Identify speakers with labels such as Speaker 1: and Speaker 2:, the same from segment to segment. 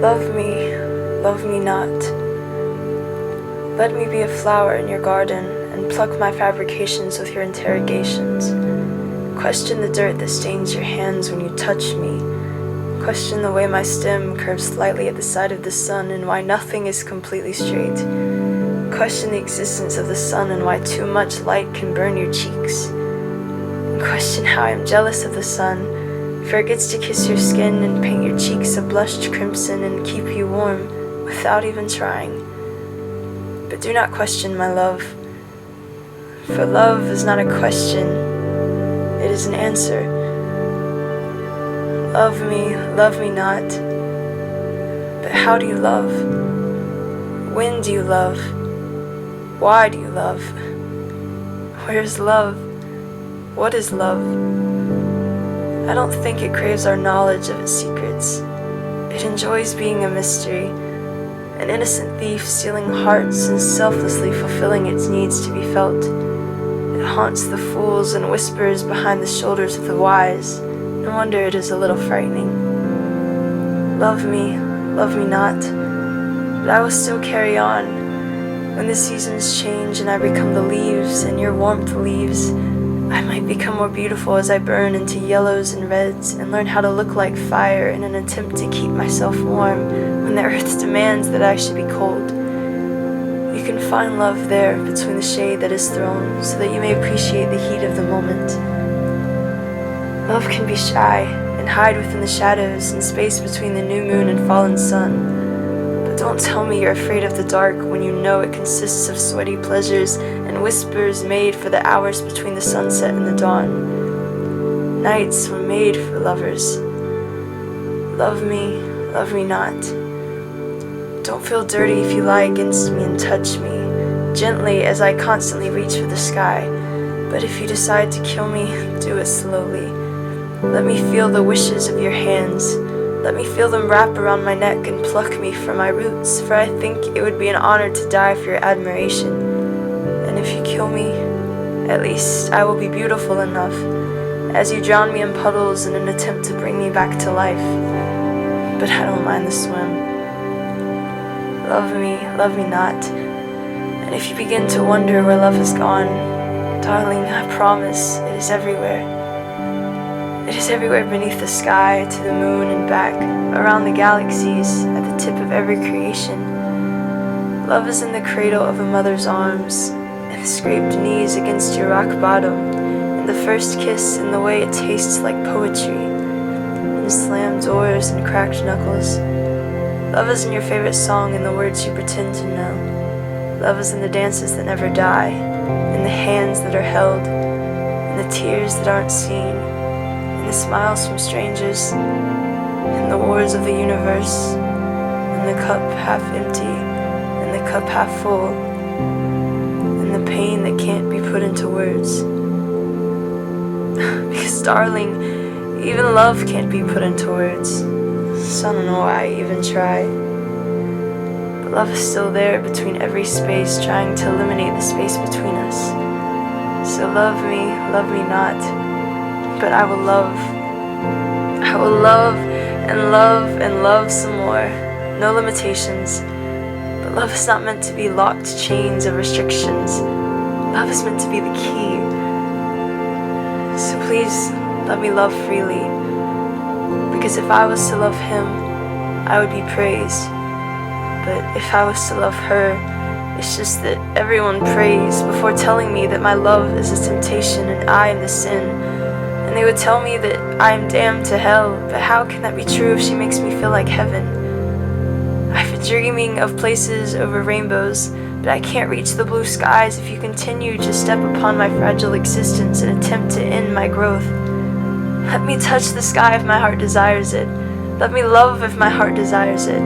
Speaker 1: Love me not. Let me be a flower in your garden and pluck my fabrications with your interrogations. Question the dirt that stains your hands when you touch me. Question the way my stem curves slightly at the side of the sun and why nothing is completely straight. Question the existence of the sun and why too much light can burn your cheeks. And question how I am jealous of the sun, for it gets to kiss your skin and paint your cheeks a blushed crimson and keep you warm without even trying. But do not question my love, for love is not a question, it is an answer. Love me not. But how do you love? When do you love? Why do you love? Where is love? What is love? I don't think it craves our knowledge of its secrets. It enjoys being a mystery, an innocent thief stealing hearts and selflessly fulfilling its needs to be felt. It haunts the fools and whispers behind the shoulders of the wise. No wonder it is a little frightening. Love me not, but I will still carry on. When the seasons change and I become the leaves and your warmth leaves, I might become more beautiful as I burn into yellows and reds and learn how to look like fire in an attempt to keep myself warm when the earth demands that I should be cold. You can find love there between the shade that is thrown so that you may appreciate the heat of the moment. Love can be shy and hide within the shadows and space between the new moon and fallen sun. But don't tell me you're afraid of the dark when you know it consists of sweaty pleasures and whispers made for the hours between the sunset and the dawn. Nights were made for lovers. Love me not. Don't feel dirty if you lie against me and touch me, gently as I constantly reach for the sky. But if you decide to kill me, do it slowly. Let me feel the wishes of your hands. Let me feel them wrap around my neck and pluck me from my roots, for I think it would be an honor to die for your admiration. And if you kill me, at least I will be beautiful enough, as you drown me in puddles in an attempt to bring me back to life. But I don't mind the swim. Love me not. And if you begin to wonder where love has gone, darling, I promise it is everywhere. It is everywhere beneath the sky, to the moon and back, around the galaxies, at the tip of every creation. Love is in the cradle of a mother's arms, in the scraped knees against your rock bottom, in the first kiss and the way it tastes like poetry, in slammed doors and cracked knuckles. Love is in your favorite song and the words you pretend to know. Love is in the dances that never die, in the hands that are held, in the tears that aren't seen, in the smiles from strangers, in the wars of the universe, in the cup half empty, in the cup half full, in the pain that can't be put into words. Because darling, even love can't be put into words. So I don't know why I even try. But love is still there between every space, trying to eliminate the space between us. So love me not. But I will love. I will love and love and love some more. No limitations. But love is not meant to be locked chains of restrictions. Love is meant to be the key. So please let me love freely. Because if I was to love him, I would be praised. But if I was to love her, it's just that everyone prays before telling me that my love is a temptation and I am the sin. And they would tell me that I am damned to hell, but how can that be true if she makes me feel like heaven? I've been dreaming of places over rainbows, but I can't reach the blue skies if you continue to step upon my fragile existence and attempt to end my growth. Let me touch the sky if my heart desires it. Let me love if my heart desires it.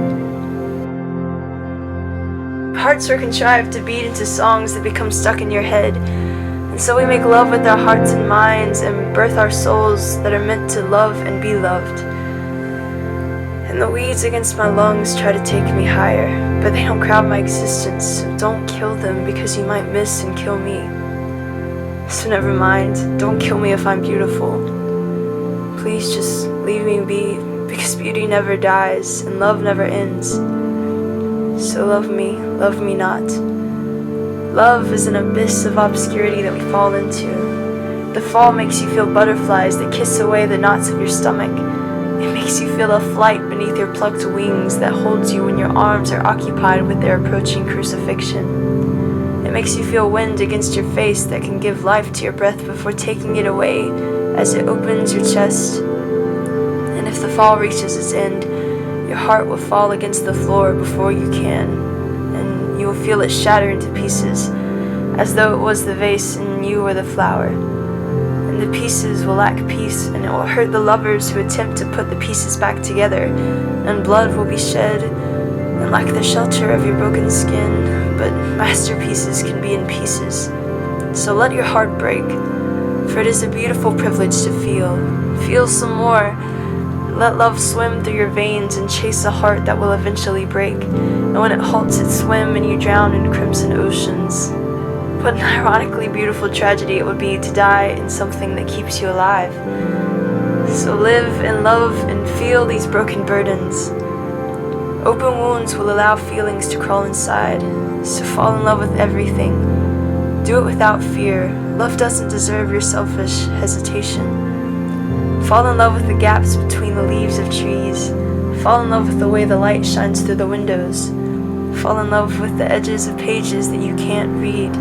Speaker 1: Hearts are contrived to beat into songs that become stuck in your head. And so we make love with our hearts and minds and birth our souls that are meant to love and be loved. And the weeds against my lungs try to take me higher, but they don't crowd my existence, so don't kill them because you might miss and kill me. So never mind, don't kill me if I'm beautiful. Please just leave me be. because beauty never dies and love never ends. So love me not. Love is an abyss of obscurity that we fall into. The fall makes you feel butterflies that kiss away the knots of your stomach. It makes you feel a flight beneath your plucked wings that holds you when your arms are occupied with their approaching crucifixion. It makes you feel wind against your face that can give life to your breath before taking it away as it opens your chest. And if the fall reaches its end, your heart will fall against the floor before you can, and you will feel it shatter into pieces, as though it was the vase and you were the flower. And the pieces will lack peace, and it will hurt the lovers who attempt to put the pieces back together, and blood will be shed, and lack the shelter of your broken skin, but masterpieces can be in pieces. So let your heart break, for it is a beautiful privilege to feel. Feel some more. Let love swim through your veins and chase a heart that will eventually break. And when it halts its swim and you drown in crimson oceans. What an ironically beautiful tragedy it would be to die in something that keeps you alive. So live and love and feel these broken burdens. Open wounds will allow feelings to crawl inside. So fall in love with everything. Do it without fear. Love doesn't deserve your selfish hesitation. Fall in love with the gaps between the leaves of trees. Fall in love with the way the light shines through the windows. Fall in love with the edges of pages that you can't read.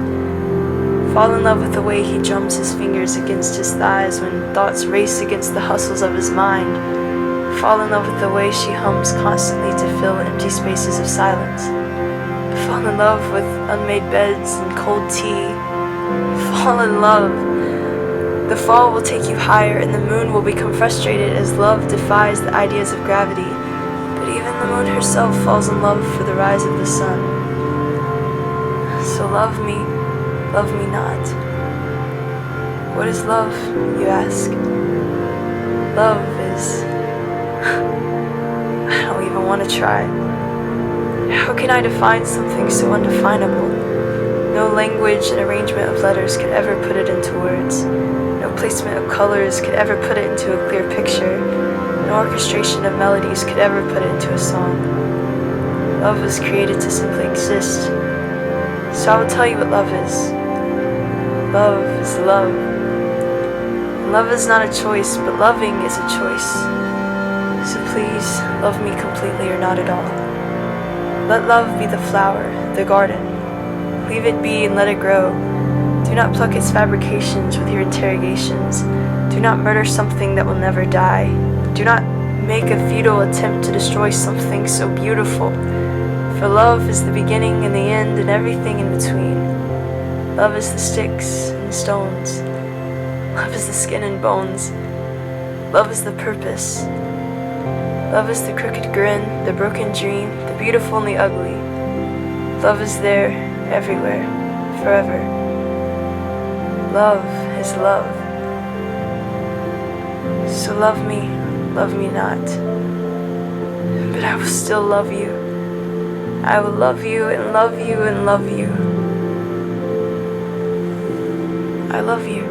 Speaker 1: Fall in love with the way he drums his fingers against his thighs when thoughts race against the hustles of his mind. Fall in love with the way she hums constantly to fill empty spaces of silence. Fall in love with unmade beds and cold tea. Fall in love. The fall will take you higher, and the moon will become frustrated as love defies the ideas of gravity. But even the moon herself falls in love for the rise of the sun. So love me not. What is love, you ask? Love is... I don't even want to try. How can I define something so undefinable? No language and arrangement of letters could ever put it into words. No placement of colors could ever put it into a clear picture. No orchestration of melodies could ever put it into a song. Love was created to simply exist. So I will tell you what love is. Love is love. And love is not a choice, but loving is a choice. So please, love me completely or not at all. Let love be the flower, the garden. Leave it be and let it grow. Do not pluck its fabrications with your interrogations. Do not murder something that will never die. Do not make a futile attempt to destroy something so beautiful. For love is the beginning and the end and everything in between. Love is the sticks and stones. Love is the skin and bones. Love is the purpose. Love is the crooked grin, the broken dream, the beautiful and the ugly. Love is there, everywhere, forever. Love is love. So love me not. But I will still love you. I will love you and love you and love you. I love you.